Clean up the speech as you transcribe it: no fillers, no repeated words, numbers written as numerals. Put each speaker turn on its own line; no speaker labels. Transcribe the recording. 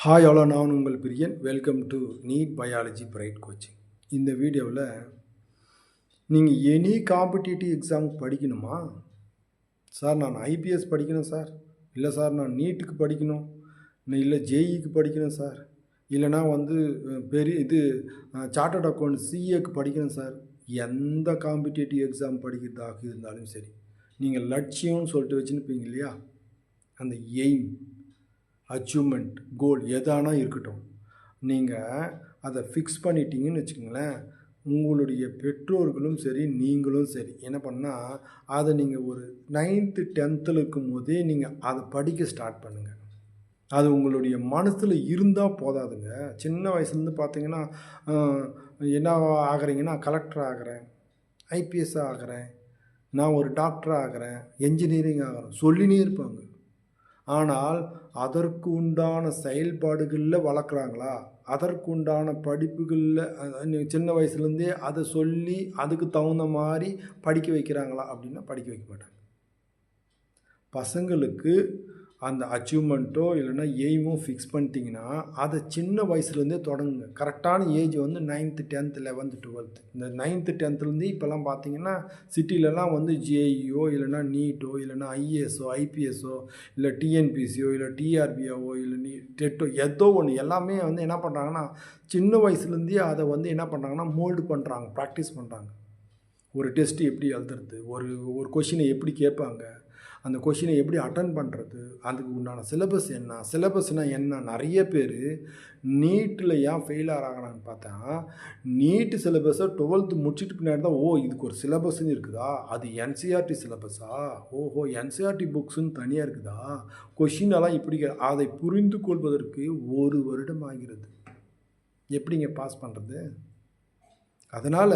Hi hello, நான் உங்கள் Priyan. Welcome to NEET biology bright coaching. இந்த வீடியோவில் நீங்கள் எனி காம்படிட்டிவ் எக்ஸாம் படிக்கணுமா சார்? நான் ஐபிஎஸ் படிக்கணும் சார், இல்லை சார் நான் நீட்டுக்கு படிக்கணும், இல்லை ஜேஇக்கு படிக்கணும் சார், இல்லைனா பெரிய சார்ட்டர்ட் அக்கௌண்ட் சிஏக்கு படிக்கணும் சார். எந்த காம்படிட்டிவ் எக்ஸாம் படிக்கிறதாக இருந்தாலும் சரி, நீங்கள் லட்சியம்னு சொல்லிட்டு வச்சுருப்பீங்க இல்லையா, அந்த எய்ம், அச்சீவ்மெண்ட், கோல் எதானா இருக்கட்டும், நீங்கள் அதை ஃபிக்ஸ் பண்ணிட்டீங்கன்னு வச்சுக்கோங்களேன். உங்களுடைய பெற்றோர்களும் சரி, நீங்களும் சரி என்ன பண்ணால், அதை நீங்கள் ஒரு 9th 10th இருக்கும் போதே நீங்கள் அதை படிக்க ஸ்டார்ட் பண்ணுங்கள். அது உங்களுடைய மனசில் இருந்தால் போதாதுங்க. சின்ன வயசுலேருந்து பார்த்தீங்கன்னா என்ன ஆகிறீங்கன்னா, கலெக்டர் ஆகிறேன், ஐபிஎஸ் ஆகிறேன், நான் ஒரு டாக்டர் ஆகிறேன், என்ஜினியரிங் ஆகிறேன் சொல்லினே இருப்பாங்க. ஆனால் அதற்கு உண்டான செயல்பாடுகளில் வளர்க்குறாங்களா, அதற்கு உண்டான படிப்புகளில் சின்ன வயசுலேருந்தே அதை சொல்லி அதுக்கு தகுந்த மாதிரி படிக்க வைக்கிறாங்களா அப்படின்னா படிக்க வைக்க மாட்டாங்க. பசங்களுக்கு அந்த அச்சீவ்மெண்ட்டோ இல்லைன்னா எய்மோ ஃபிக்ஸ் பண்ணிட்டீங்கன்னா அதை சின்ன வயசுலேருந்தே தொடங்குங்க. கரெக்டான age 9th 10th 11th 12th. இந்த 9th 10thலேருந்து இப்போல்லாம் பார்த்தீங்கன்னா சிட்டிலலாம் ஜேஇஓ இல்லைன்னா நீட்டோ இல்லைன்னா ஐஏஎஸ்ஓ ஐபிஎஸ்ஓ இல்லை டிஎன்பிசியோ இல்லை டிஆர்பிஓ இல்லை டெட்டோ ஏதோ ஒன்று எல்லாமே என்ன பண்ணுறாங்கன்னா சின்ன வயசுலேருந்தே அதை என்ன பண்ணுறாங்கன்னா மோல்டு பண்ணுறாங்க, ப்ராக்டிஸ் பண்ணுறாங்க. ஒரு டெஸ்ட்டு எப்படி எழுதுறது, ஒரு கொஷினை எப்படி கேட்பாங்க, அந்த கொஷினை எப்படி அட்டன் பண்ணுறது, அதுக்கு உண்டான சிலபஸ் என்ன, சிலபஸ்னால் என்ன. நிறைய பேர் நீட்டில் ஏன் ஃபெயில் ஆகிறாங்கன்னு பார்த்தா, நீட்டு சிலபஸை 12th முடிச்சுட்டு பின்னாடி தான் இதுக்கு ஒரு சிலபஸ்ன்னு இருக்குதா, அது என்சிஆர்டி சிலபஸா, என்சிஆர்டி புக்ஸுன்னு தனியாக இருக்குதா, கொஷினெல்லாம் இப்படி அதை புரிந்து கொள்வதற்கு 1 வருடம் ஆகிறது. எப்படிங்க பாஸ் பண்ணுறது? அதனால்